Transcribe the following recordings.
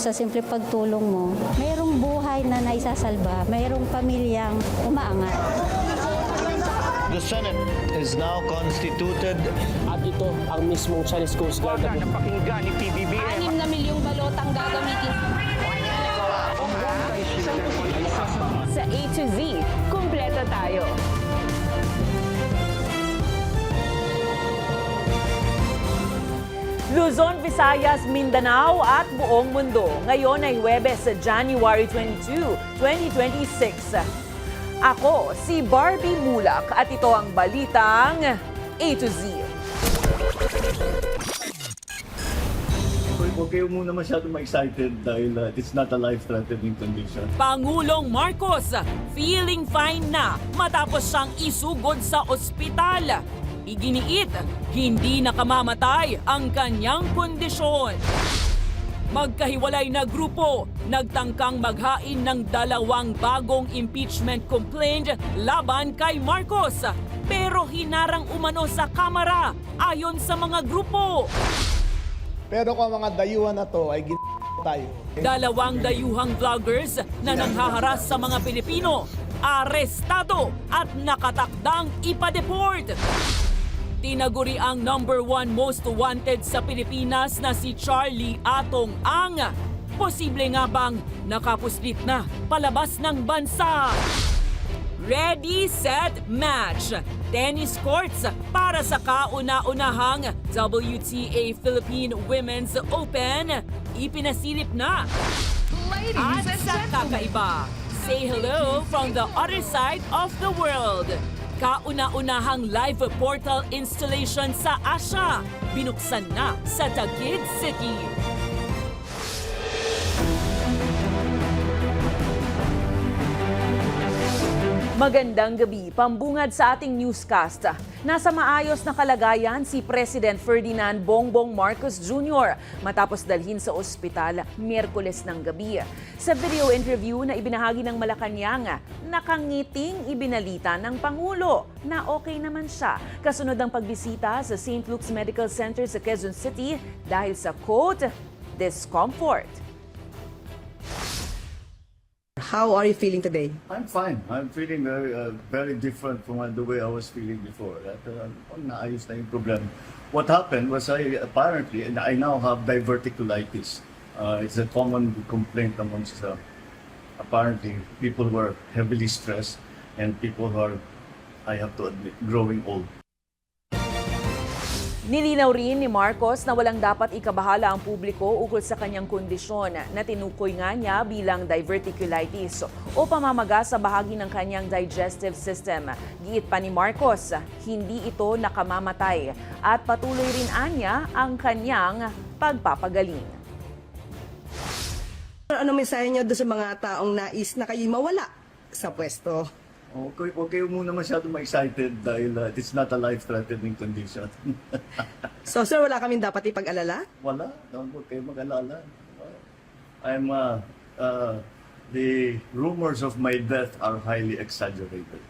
sa simple pagtulong mo, mayroong buhay na naisasalba, mayroong pamilyang umaangat. The Senate is now constituted. At ito ang mismong Chinese Coast Guard na napakinggan ni PBBM. 6 na milyong balotang gagamitin. Sa A to Z, kumpleto tayo. Luzon, Visayas, Mindanao at buong mundo. Ngayon ay Huwebes, January 22, 2026. Ako si Barbie Mulak at ito ang balitang A to Z. Huwag kayo muna masyadong ma-excited dahil it's not a life-threatening condition. Pangulong Marcos, feeling fine na matapos siyang isugod sa ospital. Iginiit, hindi nakamamatay ang kanyang kondisyon. Magkahiwalay na grupo, nagtangkang maghain ng 2 bagong impeachment complaint laban kay Marcos. Pero hinarang umano sa Kamara ayon sa mga grupo. Pero kung mga dayuhan na to ay tayo. 2 dayuhang vloggers na nanghaharas sa mga Pilipino, arestado at nakatakdang ipa-deport. Tinaguri ang #1 most wanted sa Pilipinas na si Charlie Atong Ang. Posible nga bang nakapuslit na palabas ng bansa? Ready, set, match! Tennis courts para sa kauna-unahang WTA Philippine Women's Open ipinasilip na. At sa kakaiba, say hello from the other side of the world. Kauna-unahang live portal installation sa Asia, binuksan na sa Taguig City. Magandang gabi, pambungad sa ating newscast. Nasa maayos na kalagayan si President Ferdinand Bongbong Marcos Jr. matapos dalhin sa ospital Miyerkules ng gabi. Sa video interview na ibinahagi ng Malacanang, nakangiting ibinalita ng Pangulo na okay naman siya kasunod ng pagbisita sa St. Luke's Medical Center sa Quezon City dahil sa quote, discomfort. How are you feeling today? I'm fine. I'm feeling very different from the way I was feeling before. Naayos na yung problem. What happened was I now have diverticulitis. It's a common complaint amongst apparently people who are heavily stressed and people who are, I have to admit, growing old. Nilinaw rin ni Marcos na walang dapat ikabahala ang publiko ukol sa kanyang kondisyon na tinukoy nga niya bilang diverticulitis o pamamaga sa bahagi ng kanyang digestive system. Giit pa ni Marcos, hindi ito nakamamatay at patuloy rin anya ang kanyang pagpapagaling. Ano mensahe niyo doon sa mga taong nais na kayo mawala sa pwesto? Huwag kayo muna masyadong ma-excited dahil it's not a life-threatening condition. So sir, wala kaming dapat ipag-alala? Wala. Huwag kayo mag-alala. The rumors of my death are highly exaggerated.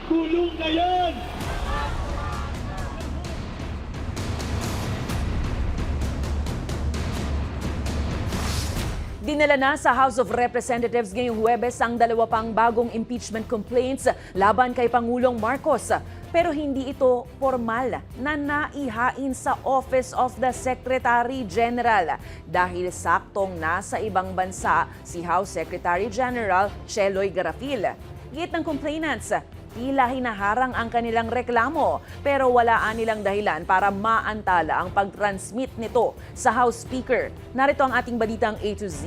Kulong na yan! Dinala na sa House of Representatives ngayong Huwebes ang 2 pang bagong impeachment complaints laban kay Pangulong Marcos. Pero hindi ito formal na naihain sa Office of the Secretary General dahil saktong nasa ibang bansa si House Secretary General Cheloy Garafil. Git ng complainants, tila hinaharang ang kanilang reklamo pero walaan nilang dahilan para maantala ang pag-transmit nito sa House Speaker. Narito ang ating balitang A to Z.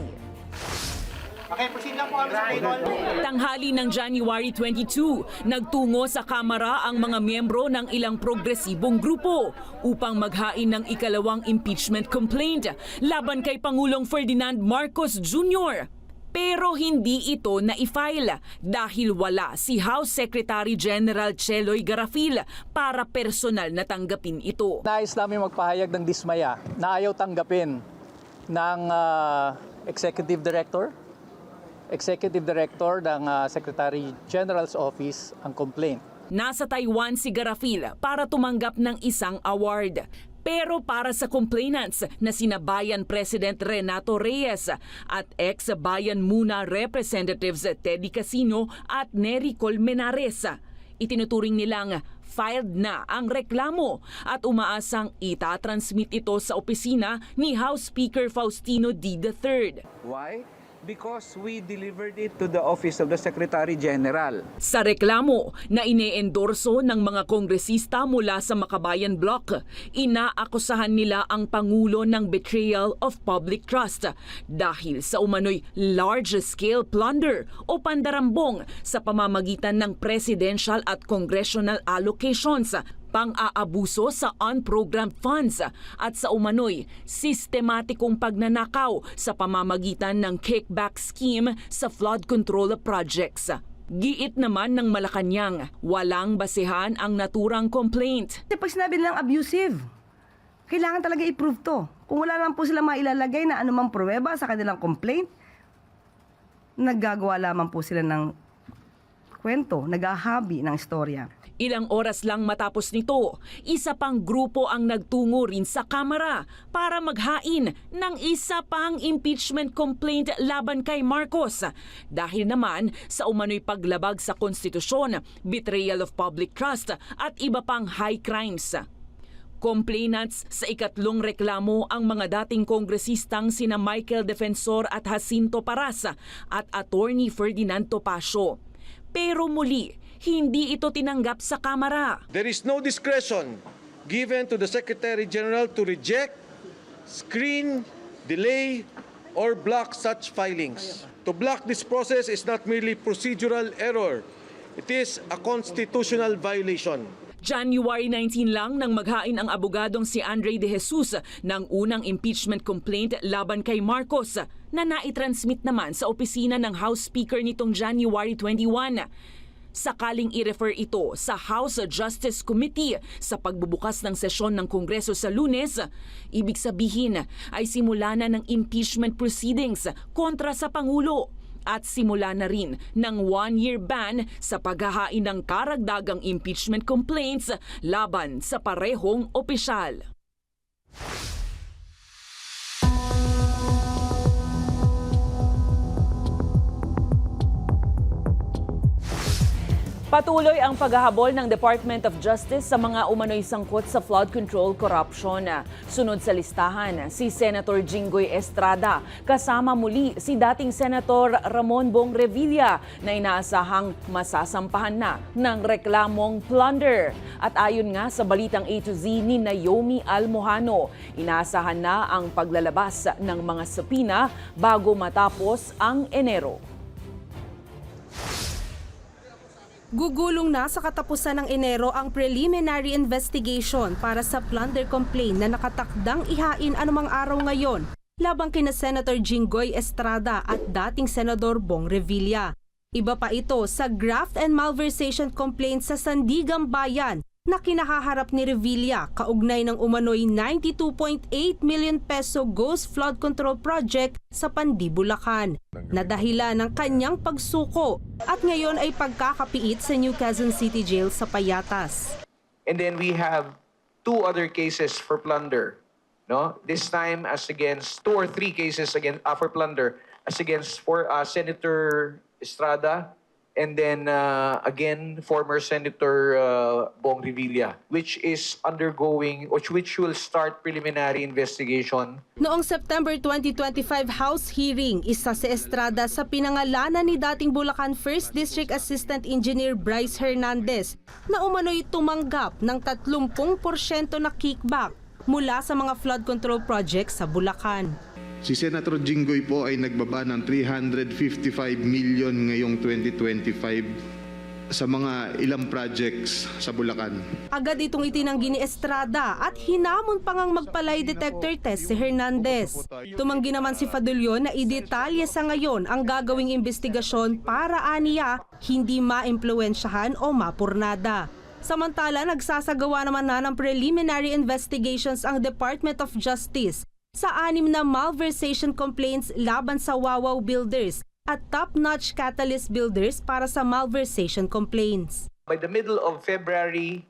Okay, proceed lang po kami sa table. Tanghali ng January 22, nagtungo sa Kamara ang mga miyembro ng ilang progresibong grupo upang maghain ng ikalawang impeachment complaint laban kay Pangulong Ferdinand Marcos Jr. Pero hindi ito na-i-file dahil wala si House Secretary General Cheloy Garafil para personal na tanggapin ito. Nais namin magpahayag ng dismaya na ayaw tanggapin ng Executive Director ng Secretary General's Office ang complaint. Nasa Taiwan si Garafil para tumanggap ng isang award. Pero para sa complainants na sina Bayan President Renato Reyes at ex-Bayan Muna Representatives Teddy Casino at Nery Colmenares, itinuturing nilang filed na ang reklamo at umaasang itatransmit ito sa opisina ni House Speaker Faustino D. III. Why? Because we delivered it to the Office of the Secretary General. Sa reklamo na ine-endorso ng mga kongresista mula sa Makabayan Bloc, inaakusahan nila ang Pangulo ng betrayal of public trust dahil sa umano'y large-scale plunder o pandarambong sa pamamagitan ng presidential at congressional allocations, pang-aabuso sa unprogrammed funds at sa umano'y sistematikong pagnanakaw sa pamamagitan ng kickback scheme sa flood control projects. Giit naman ng Malacanang, walang basehan ang naturang complaint. Pag sinabi nilang abusive, kailangan talaga i-prove to. Kung wala lang po sila mailalagay na anumang pruweba sa kanilang complaint, naggagawa lamang po sila ng kwento, naghahabi ng istorya. Ilang oras lang matapos nito, isa pang grupo ang nagtungo rin sa Kamara para maghain ng isa pang impeachment complaint laban kay Marcos dahil naman sa umano'y paglabag sa konstitusyon, betrayal of public trust at iba pang high crimes. Complainants sa ikatlong reklamo ang mga dating kongresistang sina Michael Defensor at Jacinto Parasa at Attorney Ferdinand Topacio. Pero muli, hindi ito tinanggap sa Kamara. There is no discretion given to the Secretary General to reject, screen, delay, or block such filings. To block this process is not merely procedural error. It is a constitutional violation. January 19 lang nang maghain ang abogadong si Andre De Jesus ng unang impeachment complaint laban kay Marcos na naitransmit naman sa opisina ng House Speaker nitong January 21. Sakaling i-refer ito sa House Justice Committee sa pagbubukas ng sesyon ng Kongreso sa Lunes, ibig sabihin ay simula na ng impeachment proceedings kontra sa Pangulo at simula na rin ng 1-year ban sa paghahain ng karagdagang impeachment complaints laban sa parehong opisyal. Patuloy ang paghahabol ng Department of Justice sa mga umano'y sangkot sa flood control corruption. Sunod sa listahan, si Senator Jinggoy Estrada, kasama muli si dating Senator Ramon Bong Revilla na inaasahang masasampahan na ng reklamong plunder. At ayon nga sa balitang A to Z ni Naomi Almojano, inaasahan na ang paglalabas ng mga subpoena bago matapos ang Enero. Gugulong na sa katapusan ng Enero ang preliminary investigation para sa plunder complaint na nakatakdang ihain anumang araw ngayon labang kina Senator Jinggoy Estrada at dating Senador Bong Revilla. Iba pa ito sa graft and malversation complaint sa Sandigan Bayan na kinahaharap ni Revilla kaugnay ng umano'y 92.8 million peso ghost flood control project sa Pandi, Bulacan na dahilan ng kanyang pagsuko at ngayon ay pagkakapiit sa New Quezon City Jail sa Payatas. And then we have 2 other cases for plunder. No? This time as against 2 or 3 cases against for plunder as against Senator Estrada and then again former Senator Bong Revilla, which is undergoing, which will start preliminary investigation. Noong September 2025 House hearing, isa si Estrada sa pinangalanan ni dating Bulacan 1st District Assistant Engineer Bryce Hernandez na umano'y tumanggap ng 30% na kickback mula sa mga flood control projects sa Bulacan. Si Senator Jinggoy po ay nagbaba ng 355 million ngayong 2025 sa mga ilang projects sa Bulacan. Agad itong itinanggi ni Estrada at hinamon pa ngang magpalay detector test si Hernandez. Tumanggi naman si Fadulio na idetalye sa ngayon ang gagawing investigasyon para aniya hindi maimpluwensyahan o mapurnada. Samantala, nagsasagawa naman na ng preliminary investigations ang Department of Justice sa 6 na malversation complaints laban sa Wawaw Builders at Top Notch Catalyst Builders para sa malversation complaints. By the middle of February,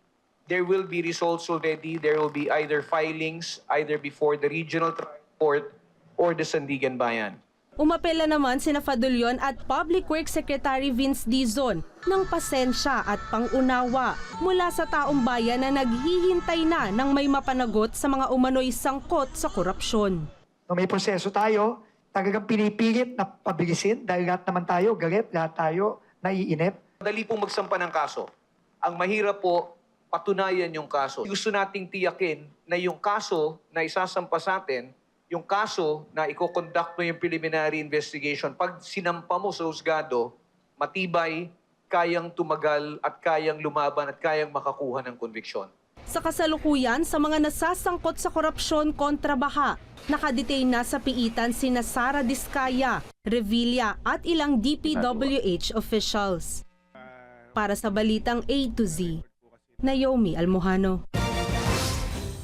there will be results already. There will be either filings, either before the regional court or the Sandigan Bayan. Umapela naman sina Fadulyon at Public Works Secretary Vince Dizon ng pasensya at pangunawa mula sa taong bayan na naghihintay na ng may mapanagot sa mga umano'y sangkot sa korupsyon. May proseso tayo, talagang pinipilit na pabilisin dahil lahat naman tayo galit, lahat tayo naiinip. Madali pong magsampa ng kaso. Ang mahirap po, patunayan yung kaso. Gusto nating tiyakin na yung kaso na isasampa sa atin, yung kaso na i-conduct mo yung preliminary investigation, pag sinampa mo sa husgado, matibay, kayang tumagal at kayang lumaban at kayang makakuha ng konviksyon. Sa kasalukuyan, sa mga nasasangkot sa korupsyon kontra baha, nakadetain na sa piitan sina Sara Diskaya, Revilla at ilang DPWH officials. Para sa Balitang A to Z, Naomi Almohano.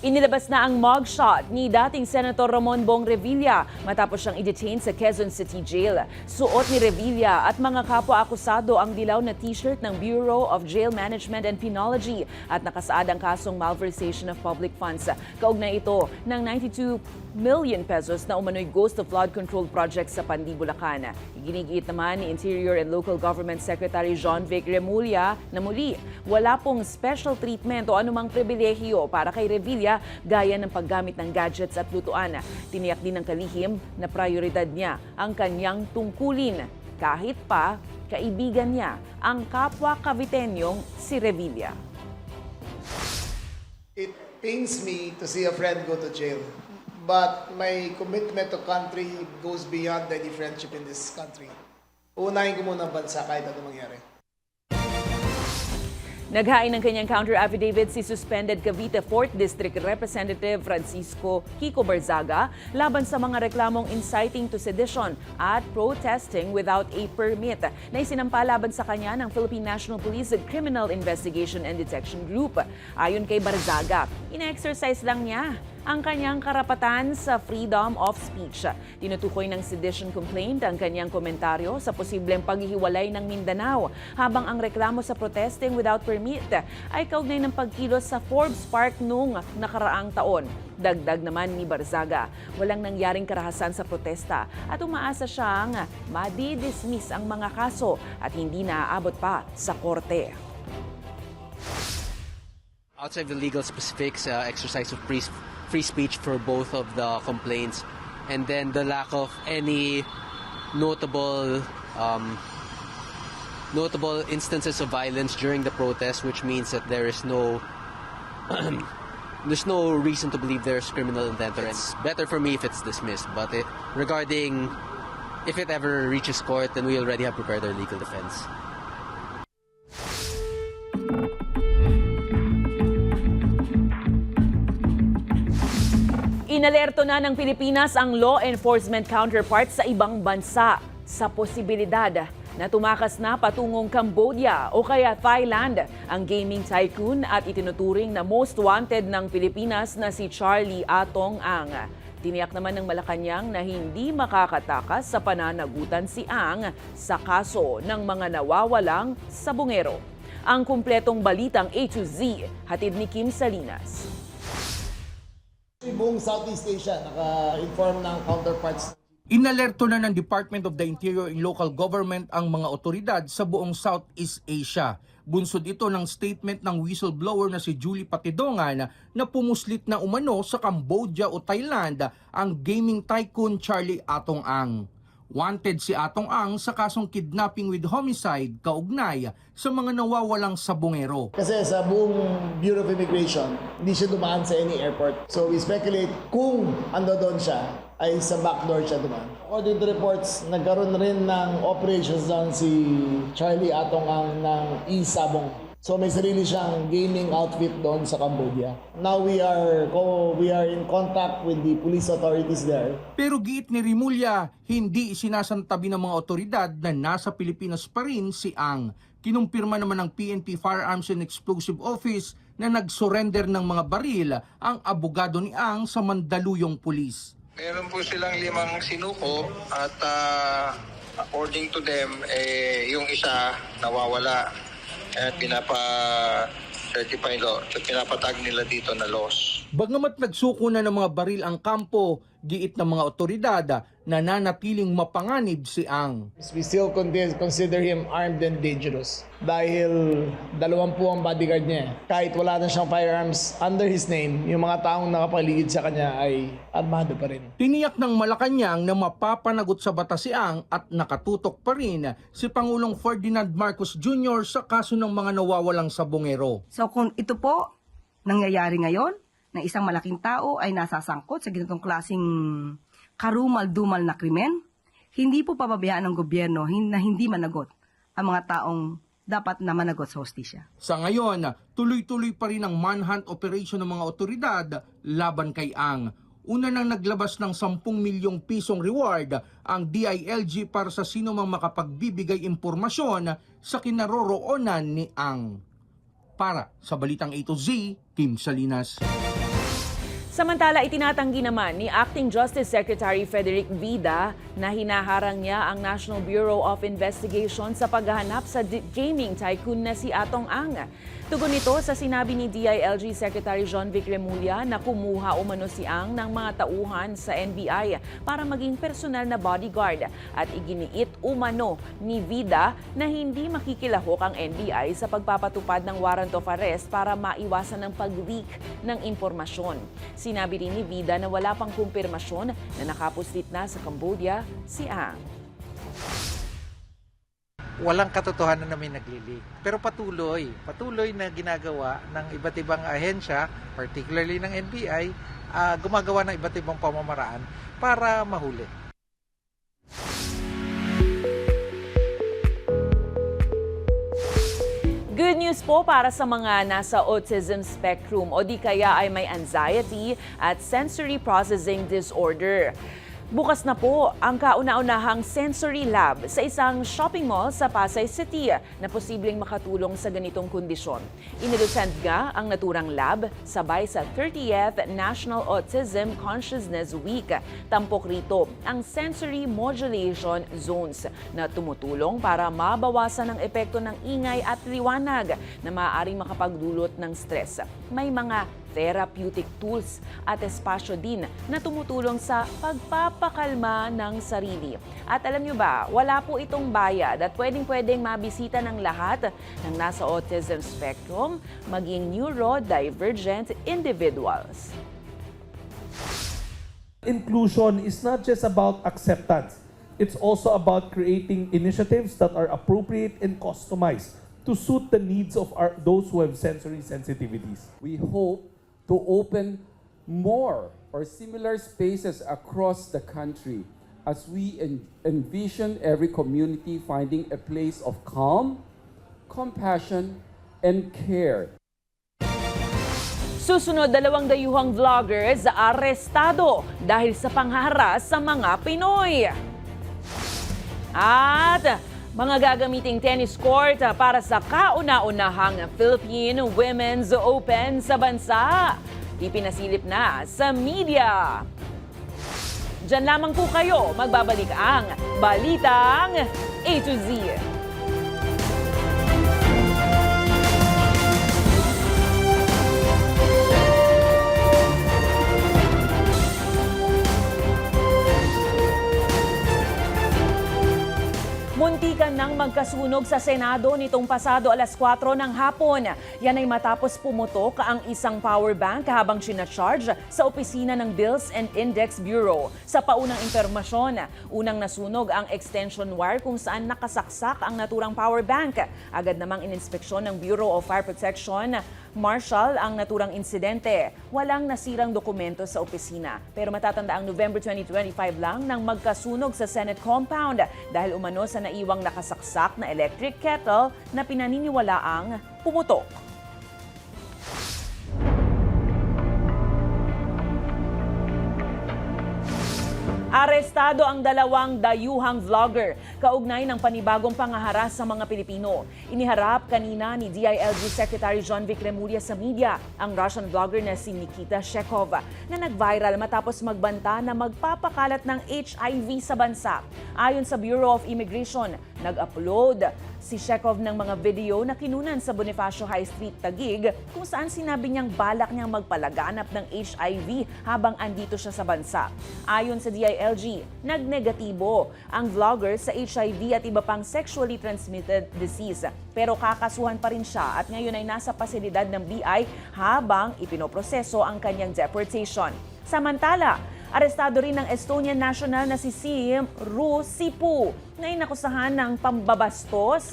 Inilabas na ang mugshot ni dating Senator Ramon Bong Revilla matapos siyang i-detain sa Quezon City Jail. Suot ni Revilla at mga kapwa-akusado ang dilaw na t-shirt ng Bureau of Jail Management and Penology at nakasaad ang kasong malversation of public funds. Kaugnay ito ng 92 million pesos na umano'y ghost of flood control project sa Pandi, Bulacan. Iginigiit naman ni Interior and Local Government Secretary John Vic Remulla na muli wala pong special treatment o anumang pribilehiyo para kay Revilla gaya ng paggamit ng gadgets at lutuan. Tiniyak din ng kalihim na prioridad niya ang kanyang tungkulin kahit pa kaibigan niya ang kapwa Caviteñong si Revilla. It pains me to see a friend go to jail. But my commitment to country goes beyond any friendship in this country. Uunahin ko muna ang bansa kahit ano mangyari. Naghain ng kanyang counter-affidavit si suspended Cavite 4th District Representative Francisco Kiko Barzaga laban sa mga reklamong inciting to sedition at protesting without a permit na isinampa laban sa kanya ng Philippine National Police Criminal Investigation and Detection Group. Ayon kay Barzaga, ina-exercise lang niya ang kanyang karapatan sa freedom of speech. Tinutukoy ng sedition complaint ang kanyang komentaryo sa posibleng paghihiwalay ng Mindanao, habang ang reklamo sa protesting without permit ay kaugnay ng pagkilos sa Forbes Park noong nakaraang taon. Dagdag naman ni Barzaga, walang nangyaring karahasan sa protesta at umaasa siyang madidismiss ang mga kaso at hindi naaabot pa sa korte. Outside the legal specifics, exercise of free speech for both of the complaints, and then the lack of any notable instances of violence during the protest, which means that there is no there's no reason to believe there's criminal intent. It's better for me if it's dismissed, but regarding if it ever reaches court, then we already have prepared our legal defense. Inalerto na ng Pilipinas ang law enforcement counterparts sa ibang bansa sa posibilidad na tumakas na patungong Cambodia o kaya Thailand ang gaming tycoon at itinuturing na most wanted ng Pilipinas na si Charlie Atong Ang. Tiniyak naman ng Malacanang na hindi makakatakas sa pananagutan si Ang sa kaso ng mga nawawalang sabungero. Ang kumpletong balitang A to Z, hatid ni Kim Salinas. Buong Southeast Asia, naka-inform ng counterparts. Inalerto na ng Department of the Interior and Local Government ang mga otoridad sa buong Southeast Asia. Bunsod ito ng statement ng whistleblower na si Julie Patidongan na pumuslit na umano sa Cambodia o Thailand ang gaming tycoon Charlie Atong Ang. Wanted si Atong Ang sa kasong kidnapping with homicide kaugnay sa mga nawawalang sabungero. Kasi sa buong Bureau of Immigration, hindi siya dumaan sa any airport. So we speculate kung ando doon siya, ay sa backdoor siya dumaan. According to reports, nagkaroon rin ng operations doon si Charlie Atong Ang ng e-sabong. So may sarili siyang gaming outfit doon sa Cambodia. Now we are in contact with the police authorities there. Pero giit ni Remulla, hindi isinasantabi ng mga otoridad na nasa Pilipinas pa rin si Ang. Kinumpirma naman ng PNP Firearms and Explosive Office na nag-surrender ng mga baril ang abogado ni Ang sa Mandaluyong Police. Meron po silang 5 sinuko at according to them, yung isa nawawala. At certified law. So pinapatag nila dito na laws. Bagamat nagsuko na ng mga baril ang kampo, giit ng mga otoridad na nanatiling mapanganib si Ang. We still consider him armed and dangerous dahil 20 ang bodyguard niya. Kahit wala na siyang firearms under his name, yung mga taong nakapaligid sa kanya ay armado pa rin. Tiniyak ng Malacanang na mapapanagot sa batas si Ang at nakatutok pa rin si Pangulong Ferdinand Marcos Jr. sa kaso ng mga nawawalang sabongero. So kung ito po nangyayari ngayon, na isang malaking tao ay nasasangkot sa ganitong klaseng karumal-dumal na krimen, hindi po pababayaan ng gobyerno na hindi managot ang mga taong dapat na managot sa hustisya. Sa ngayon, tuloy-tuloy pa rin ang manhunt operation ng mga otoridad laban kay Ang. Una nang naglabas ng 10 milyong pisong reward ang DILG para sa sino mang makapagbibigay impormasyon sa kinaroroonan ni Ang. Para sa Balitang A to Z, Kim Salinas. Samantala, itinatanggi naman ni Acting Justice Secretary Frederick Vida na hinaharang niya ang National Bureau of Investigation sa paghahanap sa gaming tycoon na si Atong Ang. Tugon nito sa sinabi ni DILG Secretary John Vic Remulla na kumuha umano si Ang ng mga tauhan sa NBI para maging personal na bodyguard at iginiit umano ni Vida na hindi makikilahok ang NBI sa pagpapatupad ng warrant of arrest para maiwasan ng pag-leak ng impormasyon. Sinabi rin ni Vida na wala pang kumpirmasyon na nakapuslit na sa Cambodia si Ang. Walang katotohanan na may nagli-leak. Pero patuloy na ginagawa ng iba't ibang ahensya, particularly ng NBI, gumagawa ng iba't ibang pamamaraan para mahuli. Good news po para sa mga nasa autism spectrum o di kaya ay may anxiety at sensory processing disorder. Bukas na po ang kauna-unahang sensory lab sa isang shopping mall sa Pasay City na posibleng makatulong sa ganitong kondisyon. Inilusent nga ang naturang lab sabay sa 30th National Autism Consciousness Week. Tampok rito ang sensory modulation zones na tumutulong para mabawasan ang epekto ng ingay at liwanag na maaaring makapagdulot ng stress. May mga therapeutic tools at espasyo din na tumutulong sa pagpapakalma ng sarili. At alam nyo ba, wala po itong bayad at pwedeng mabisita ng lahat ng nasa autism spectrum, maging neurodivergent individuals. Inclusion is not just about acceptance. It's also about creating initiatives that are appropriate and customized to suit the needs of those who have sensory sensitivities. We hope to open more or similar spaces across the country as we envision every community finding a place of calm, compassion, and care. Susunod, 2 dayuhang vloggers arestado dahil sa pangharas sa mga Pinoy. At mga gagamiting tennis court para sa kauna-unahang Philippine Women's Open sa bansa. Ipinasilip na sa media. Diyan lamang po kayo magbabalik ang Balitang A to Z. Muntikan nang magkasunog sa Senado nitong pasado alas 4 ng hapon. Yan ay matapos pumutok ang isang power bank habang sinacharge sa opisina ng Bills and Index Bureau. Sa paunang impormasyon, unang nasunog ang extension wire kung saan nakasaksak ang naturang power bank. Agad namang ininspeksyon ng Bureau of Fire Protection Marshal ang naturang insidente. Walang nasirang dokumento sa opisina. Pero matatanda ang November 2025 lang nang magkasunog sa Senate compound dahil umano sa naiwang nakasaksak na electric kettle na pinaniniwalaang pumutok. Arestado ang 2 dayuhang vlogger kaugnay ng panibagong pangaharas sa mga Pilipino. Iniharap kanina ni DILG Secretary John Vic Remulla sa media ang Russian vlogger na si Nikita Shekov na nag-viral matapos magbanta na magpapakalat ng HIV sa bansa. Ayon sa Bureau of Immigration, nag-upload si Shekov ng mga video na kinunan sa Bonifacio High Street, Taguig, kung saan sinabi niyang balak niyang magpalaganap ng HIV habang andito siya sa bansa. Ayon sa DILG, nagnegatibo ang vlogger sa HIV at iba pang sexually transmitted disease. Pero kakasuhan pa rin siya at ngayon ay nasa pasilidad ng BI habang ipinoproseso ang kanyang deportation. Samantala, arestado rin ng Estonian national na si Siim Ruusipu na inakusahan ng pambabastos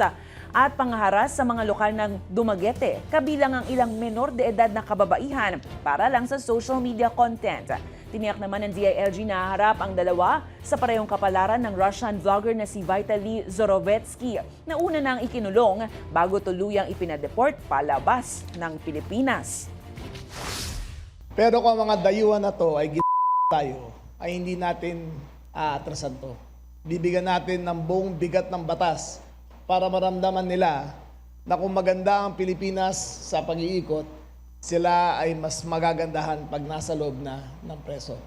at pangharas sa mga lokal ng Dumaguete, kabilang ang ilang menor de edad na kababaihan para lang sa social media content. Tiniyak naman ng DILG na harap ang dalawa sa parehong kapalaran ng Russian vlogger na si Vitaly Zorovetsky na una nang ikinulong bago tuluyang ipinadeport palabas ng Pilipinas. Pero kung ang mga dayuhan na to ay tayo, ay hindi natin atrasan to. Bibigyan natin ng buong bigat ng batas para maramdaman nila na kung maganda ang Pilipinas sa pag-iikot, sila ay mas magagandahan pag nasa loob na ng preso.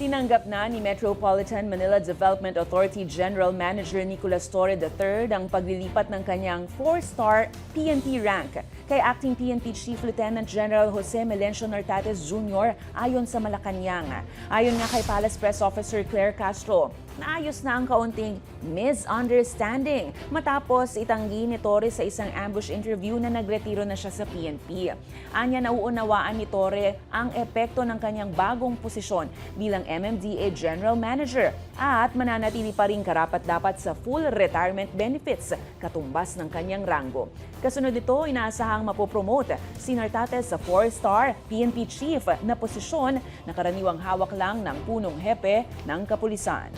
Tinanggap na ni Metropolitan Manila Development Authority General Manager Nicolas Torre III ang paglilipat ng kanyang 4-star PNP rank kay Acting PNP Chief Lieutenant General Jose Melencio Nartates Jr. ayon sa Malacanang. Ayon nga kay Palace Press Officer Claire Castro, naayos na ang kaunting misunderstanding matapos itanggi ni Torre sa isang ambush interview na nagretiro na siya sa PNP. Anya nauunawaan ni Torre ang epekto ng kanyang bagong posisyon bilang MMDA General Manager at mananatili pa rin karapat-dapat sa full retirement benefits katumbas ng kanyang ranggo. Kasunod nito, inaasahang mapopromote si Nartates sa 4-star PNP Chief na posisyon na karaniwang hawak lang ng punong hepe ng kapulisan.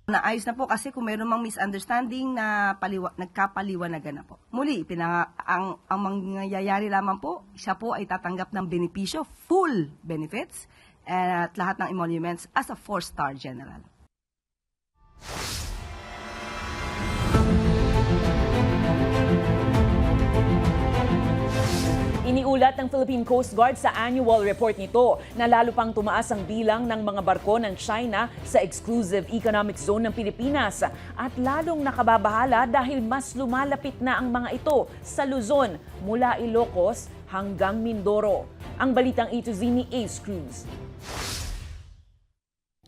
Naayos na po kasi kung mayroon mang misunderstanding na nagkapaliwanagan na po. Muli, ang mangyayari lamang po, siya po ay tatanggap ng benepisyo, full benefits, at lahat ng emoluments as a 4-star general. Iniulat ng Philippine Coast Guard sa annual report nito na lalo pang tumaas ang bilang ng mga barko ng China sa exclusive economic zone ng Pilipinas at lalong nakababahala dahil mas lumalapit na ang mga ito sa Luzon mula Ilocos hanggang Mindoro. Ang balitang A to Z ni Ace Cruz.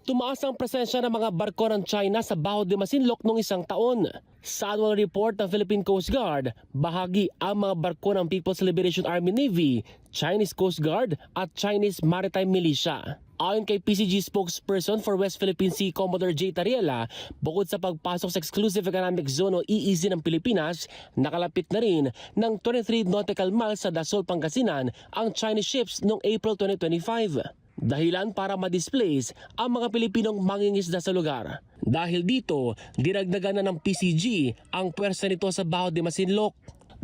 Tumaas ang presensya ng mga barko ng China sa Baho de Masinloc noong isang taon. Sa annual report ng Philippine Coast Guard, bahagi ang mga barko ng People's Liberation Army Navy, Chinese Coast Guard at Chinese Maritime Militia. Ayon kay PCG spokesperson for West Philippine Sea Commodore J. Tariela, bukod sa pagpasok sa Exclusive Economic Zone o EEZ ng Pilipinas, nakalapit na rin ng 23 nautical miles sa Dasol, Pangasinan ang Chinese ships noong April 2025. Dahilan para ma-displace ang mga Pilipinong mangingisda sa lugar. Dahil dito, dinagdagan na ng PCG ang pwersa nito sa Baho de Masinloc.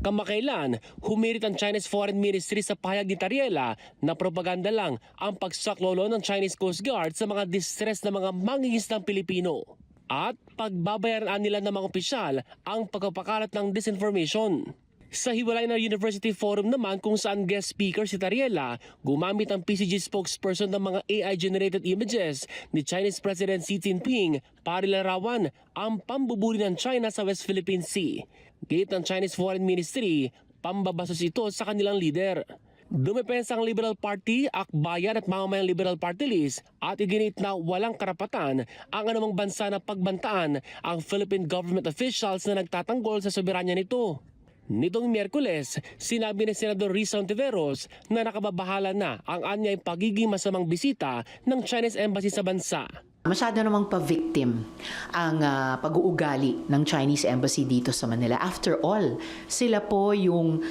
Kamakailan, humirit ang Chinese Foreign Ministry sa pahayag ni Tariela na propaganda lang ang pagsaklolo ng Chinese Coast Guard sa mga distress na mga mangingisdang Pilipino. At pagbabayaran nila ng mga opisyal ang pagpapakalat ng disinformation. Sa hiwalay na University Forum naman kung saan guest speaker si Tariela, gumamit ang PCG spokesperson ng mga AI-generated images ni Chinese President Xi Jinping para ilarawan ang pambubuli ng China sa West Philippine Sea. Gate ng Chinese Foreign Ministry, pambabasos ito sa kanilang leader. Dumepensa ang Liberal Party, Akbayan at Mamamayang Liberal Party List at iginit na walang karapatan ang anumang bansa na pagbantaan ang Philippine government officials na nagtatanggol sa soberanya nito. Nitong Miyerkules, sinabi ni Senador Risa Ontiveros na nakababahala na ang anyay pagiging masamang bisita ng Chinese Embassy sa bansa. Masyado namang pa-victim ang pag-uugali ng Chinese Embassy dito sa Manila. After all, sila po yung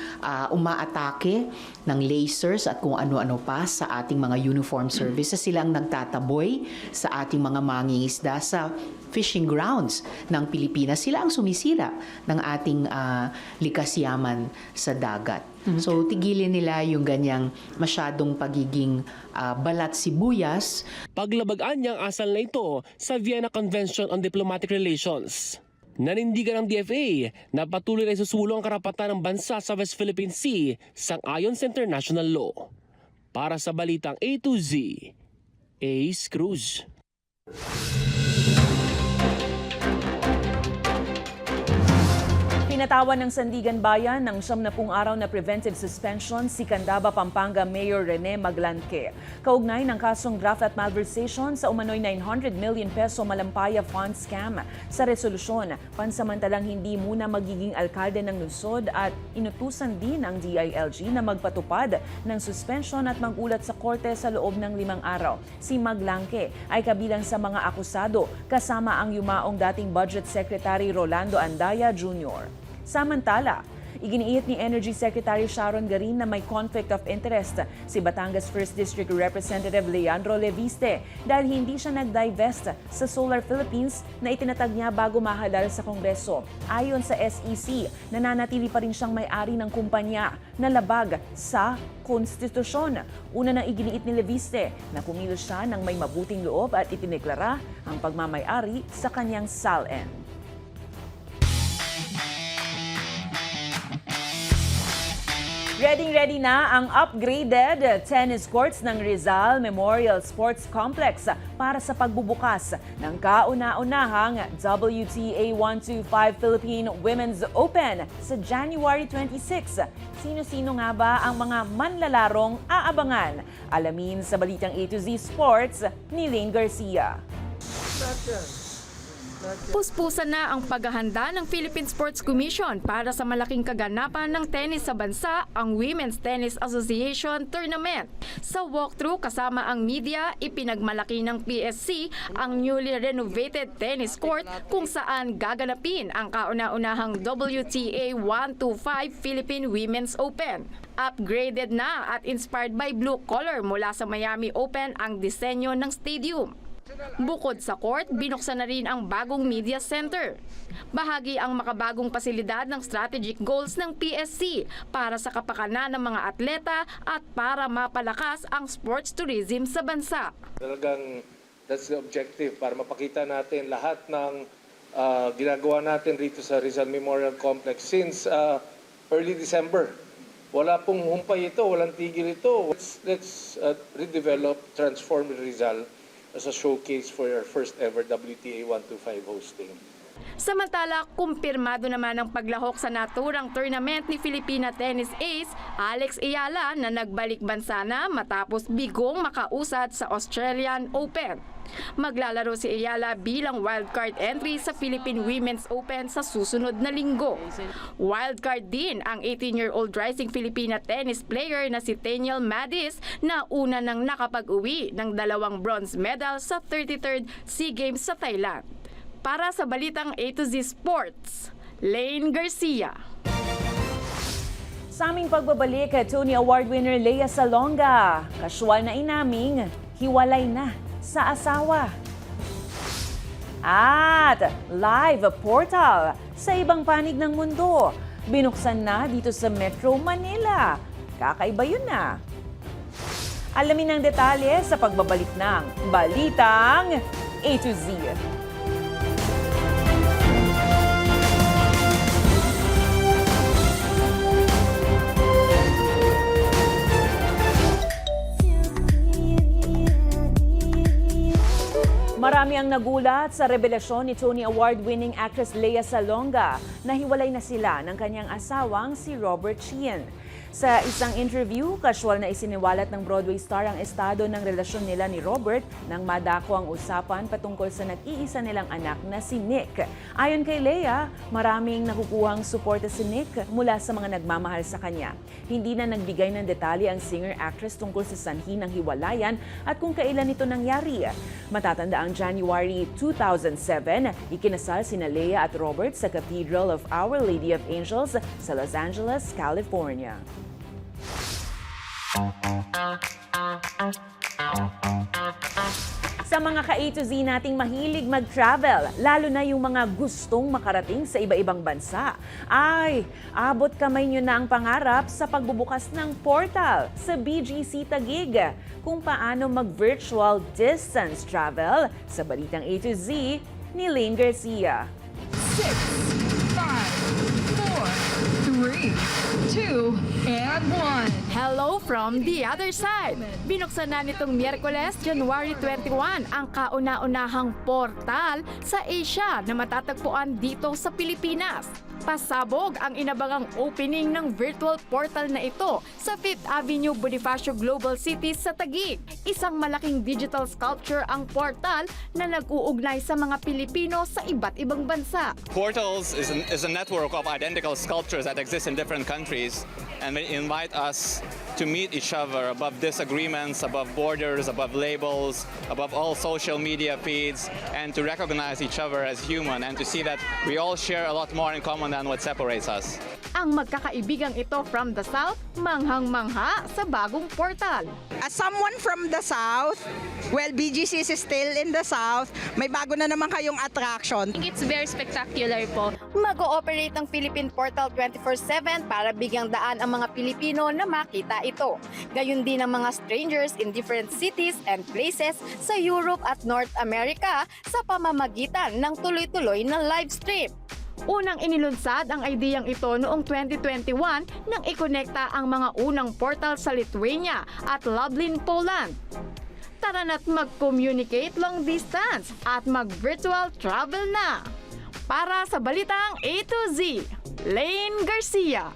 umaatake ng lasers at kung ano-ano pa sa ating mga uniform services. Sila ang nagtataboy sa ating mga mangingisda sa fishing grounds ng Pilipinas. Sila ang sumisira ng ating likas yaman sa dagat. So tigilin nila yung ganyang masyadong pagiging balat sibuyas. Paglabagaan niyang asal na ito sa Vienna Convention on Diplomatic Relations. Nanindigan ng DFA na patuloy na isusulong ang karapatan ng bansa sa West Philippine Sea sang-ayon sa international law. Para sa balitang A to Z, Ace Cruz. Binatawan ng Sandigan Bayan ng 70 araw na preventive suspension si Candaba, Pampanga Mayor Rene Maglanque. Kaugnay ng kasong graft at malversation sa umano'y 900 million peso Malampaya fund scam. Sa resolusyon, pansamantalang hindi muna magiging alkalde ng lungsod at inutusan din ang DILG na magpatupad ng suspension at magulat sa korte sa loob ng 5 araw. Si Maglanque ay kabilang sa mga akusado kasama ang yumaong dating Budget Secretary Rolando Andaya Jr. Samantala, iginiit ni Energy Secretary Sharon Garin na may conflict of interest si Batangas 1st District Representative Leandro Leviste dahil hindi siya nag-divest sa Solar Philippines na itinatag niya bago mahalal sa Kongreso. Ayon sa SEC, nananatili pa rin siyang may-ari ng kumpanya na labag sa konstitusyon. Una nang iginiit ni Leviste na kumilos siya ng may mabuting loob at itineklara ang pagmamay-ari sa kanyang SALN. Ready na ang upgraded tennis courts ng Rizal Memorial Sports Complex para sa pagbubukas ng kauna-unahang WTA 125 Philippine Women's Open sa January 26. Sino-sino nga ba ang mga manlalarong aabangan? Alamin sa Balitang A to Z Sports ni Lane Garcia. Puspusan na ang paghahanda ng Philippine Sports Commission para sa malaking kaganapan ng tennis sa bansa, ang Women's Tennis Association Tournament. Sa walkthrough kasama ang media, ipinagmalaki ng PSC ang newly renovated tennis court kung saan gaganapin ang kauna-unahang WTA 125 Philippine Women's Open. Upgraded na at inspired by blue color mula sa Miami Open ang disenyo ng stadium. Bukod sa court, binuksan na rin ang bagong media center. Bahagi ang makabagong pasilidad ng strategic goals ng PSC para sa kapakanan ng mga atleta at para mapalakas ang sports tourism sa bansa. Talagang that's the objective, para mapakita natin lahat ng ginagawa natin rito sa Rizal Memorial Complex since early December. Wala pong humpay ito, walang tigil ito. Let's redevelop, transform Rizal as a showcase for our first ever WTA 125 hosting. Samantala, kumpirmado naman ang paglahok sa naturang tournament ni Filipina tennis ace Alex Ayala na nagbalik bansa na matapos bigong makausad sa Australian Open. Maglalaro si Ayala bilang wildcard entry sa Philippine Women's Open sa susunod na linggo. Wildcard din ang 18-year-old rising Filipina tennis player na si Teniel Madis na una nang nakapag-uwi ng 2 bronze medal sa 33rd SEA Games sa Thailand. Para sa Balitang A to Z Sports, Lane Garcia. Sa aming pagbabalik, Tony Award winner Lea Salonga, kasyual na inaming hiwalay na sa asawa. At live portal sa ibang panig ng mundo, binuksan na dito sa Metro Manila. Kakaiba yun na. Alamin ang detalye sa pagbabalik ng Balitang A to Z. Marami ang nagulat sa revelasyon ni Tony Award-winning actress Lea Salonga na hiwalay na sila ng kanyang asawang si Robert Sheehan. Sa isang interview, casual na isiniwalat ng Broadway star ang estado ng relasyon nila ni Robert nang madako ang usapan patungkol sa nag-iisa nilang anak na si Nick. Ayon kay Lea, maraming nakukuhang suporta si Nick mula sa mga nagmamahal sa kanya. Hindi na nagbigay ng detalye ang singer-actress tungkol sa sanhi ng hiwalayan at kung kailan ito nangyari. Matatanda ang January 2007, ikinasal sina Lea at Robert sa Cathedral of Our Lady of Angels sa Los Angeles, California. Sa mga ka-A to Z nating mahilig mag-travel, lalo na yung mga gustong makarating sa iba-ibang bansa, ay abot kamay nyo na ang pangarap sa pagbubukas ng portal sa BGC Taguig. Kung paano mag-virtual distance travel sa Balitang A to Z ni Lane Garcia. 6, 5, 4, 3, 2, and 1. Hello from the other side! Binuksan na nitong Miyerkules, January 21, ang kauna-unahang portal sa Asia na matatagpuan dito sa Pilipinas. Pasabog ang inabangang opening ng virtual portal na ito sa 5th Avenue Bonifacio Global City sa Taguig. Isang malaking digital sculpture ang portal na nag-uugnay sa mga Pilipino sa iba't ibang bansa. Portals is a network of identical sculptures that exist in different countries, and they invite us to meet each other above disagreements, above borders, above labels, above all social media feeds, and to recognize each other as human and to see that we all share a lot more in common than what separates us. Ang magkakaibigang ito from the South, manghang-mangha sa bagong portal. As someone from the South, well, BGC is still in the South, may bago na naman kayong attraction. It's very spectacular po. Mag-ooperate ang Philippine Portal 24/7 para bigyang daan ang mga Pilipino na makita ito. Gayun din ang mga strangers in different cities and places sa Europe at North America sa pamamagitan ng tuloy-tuloy na live stream. Unang inilunsad ang ideyang ito noong 2021 nang ikonekta ang mga unang portal sa Lithuania at Lublin, Poland. Tara na't mag-communicate long distance at mag-virtual travel na. Para sa Balitang A to Z, Lane Garcia.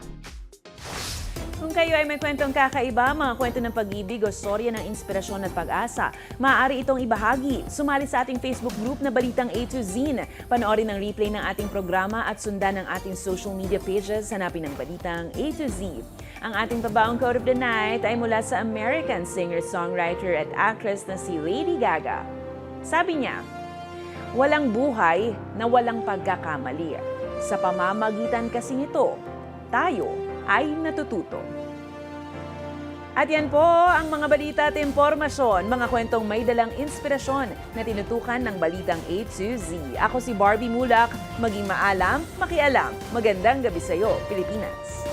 Kung kayo ay may kwentong kakaiba, mga kwento ng pag-ibig o storya ng inspirasyon at pag-asa, maaari itong ibahagi. Sumali sa ating Facebook group na Balitang A to Z. Panoorin ang replay ng ating programa at sundan ang ating social media pages. Hanapin ang Balitang A to Z. Ang ating pabaong quote of the night ay mula sa American singer-songwriter at actress na si Lady Gaga. Sabi niya, "Walang buhay na walang pagkakamali. Sa pamamagitan kasi nito, tayo ay natututo." At yan po ang mga balita at impormasyon, mga kwentong may dalang inspirasyon na tinutukan ng Balitang A to Z. Ako si Barbie Mulak, maging maalam, makialam. Magandang gabi sa'yo, Pilipinas.